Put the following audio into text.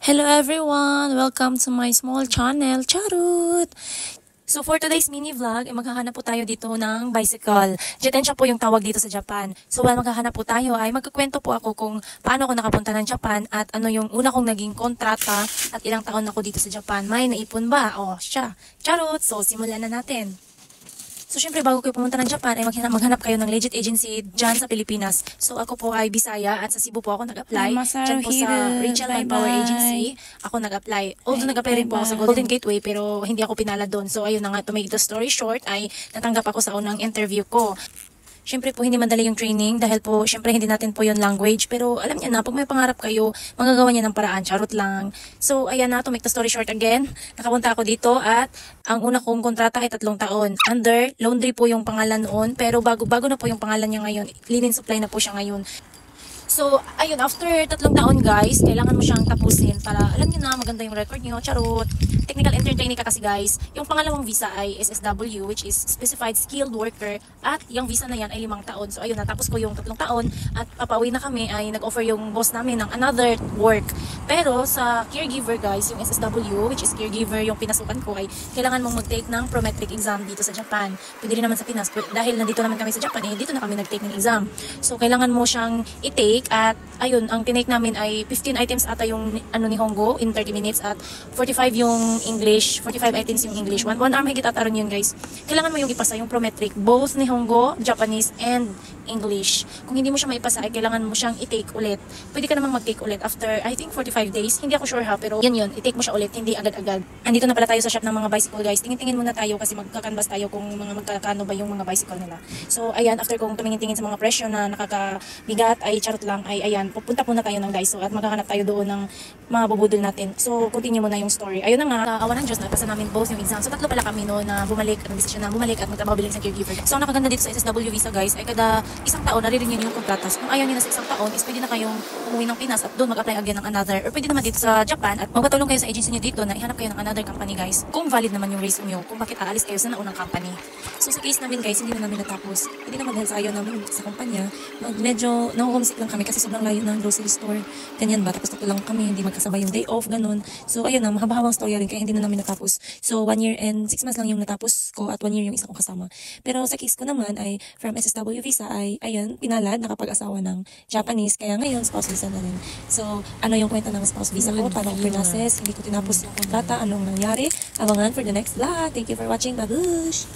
Hello everyone! Welcome to my small channel, Charot! So for today's mini vlog, maghahanap po tayo dito ng bicycle. Jitensha po yung tawag dito sa Japan. So while maghahanap po tayo ay magkukwento po ako kung paano ako nakapunta ng Japan at ano yung una kong naging kontrata at ilang taon ako dito sa Japan. May naipon ba? O siya, Charot! So simulan na natin. So, syempre, bago kayo pumunta ng Japan, ay maghanap kayo ng legit agency dyan sa Pilipinas. So, ako po ay Bisaya at sa Cebu po ako nag-apply. Dyan po sa Rachel Manpower Agency, ako nag-apply. Although nag-apply rin po ako sa Golden Gateway, pero hindi ako pinala doon. So, ayun na nga, to make the story short, ay natanggap ako sa unang interview ko. Syempre po, hindi madali yung training dahil po, syempre, hindi natin po yung language. Pero alam niya na, pag may pangarap kayo, magagawa niya ng paraan. Charot lang. So, ayan na, to make the story short again. Nakapunta ako dito at ang una kong kontrata ay 3 taon. Under, laundry po yung pangalan noon. Pero bago na po yung pangalan niya ngayon. Linen supply na po siya ngayon. So, ayun, after 3 taon guys, kailangan mo siyang tapusin para, alam niyo na, maganda yung record niyo, charot. Technical intern training ka kasi guys. Yung pangalawang visa ay SSW, which is Specified Skilled Worker. At yung visa na yan ay 5 taon. So, ayun, natapos ko yung 3 taon at papauwi na kami ay nag-offer yung boss namin ng another work. Pero sa caregiver guys, yung SSW, which is caregiver yung pinasukan ko ay kailangan mong mag-take ng prometric exam dito sa Japan. Pwede rin naman sa Pinas. Dahil nandito naman kami sa Japan, eh, dito na kami nag-take ng exam. So, kailangan mo siyang i-take at ayun, ang tinake namin ay 15 items ata yung ano ni Hongo in 30 minutes at 45 yung English, 45 items yung English. One hour higit ataron yun guys. Kailangan mo yung ipasa yung prometric, both ni Hongo, Japanese, and English. Kung hindi mo siya maipasa ay kailangan mo siyang i-take ulit. Pwede ka namang mag-take ulit after I think 45 days. Hindi ako sure ha, pero yun, i-take mo siya ulit, hindi agad-agad. Andito na pala tayo sa shop ng mga bicycle guys. Tingin-tingin muna tayo kasi magkakanvas tayo kung mga magkakano ba yung mga bicycle nila. So ayan, after kong tumingin-tingin sa mga presyo na nakakabigat ay charot lang ay ayan, pupunta muna tayo ng Daiso at maghahanap tayo doon ng mga bubudol natin. So continue muna yung story. Ayun na nga, awan ng Diyos, napasa namin both yung exam. So 3 pala kami no na bumalik at nag-decision na bumalik at magtrabaho bilang sa caregiver. So ang nakaganda dito sa SSW visa guys ay kada 1 taon nare-renew yung kontrata. So kung ayaw niyo na sa 1 taon is pwede na kayong umuwi ng Pinas at doon mag-apply again ng another. Or pwede naman dito sa Japan at magpatulong kayo sa agency niyo dito na ihanap kayo ng another company guys. Kung valid naman yung reason niyo kung bakit aalis kayo sa naunang company. So sa case namin guys, hindi na namin natapos. Hindi naman dahil sa ayaw namin sa kumpanya. Medyo na-homesick lang kami kasi sobrang layo ng grocery store. Ganyan ba? Tapos lang kami, hindi magkasabay yung day off, ganun. So ayun na, mahaba-habang story rin kaya hindi na namin natapos. So 1 year and 6 months lang yung natapos ko at 1 year yung isa kong kasama. Pero sa case ko naman ay from SSW visa ay ayun, pinalad, nakapag-asawa ng Japanese. Kaya ngayon, spouse visa na rin. So ano yung kwenta ng spouse visa ko? Paano ko pinases? Hindi ko tinapos yung kontrata. Anong nangyari? Abangan for the next vlog. Thank you for watching. Babush!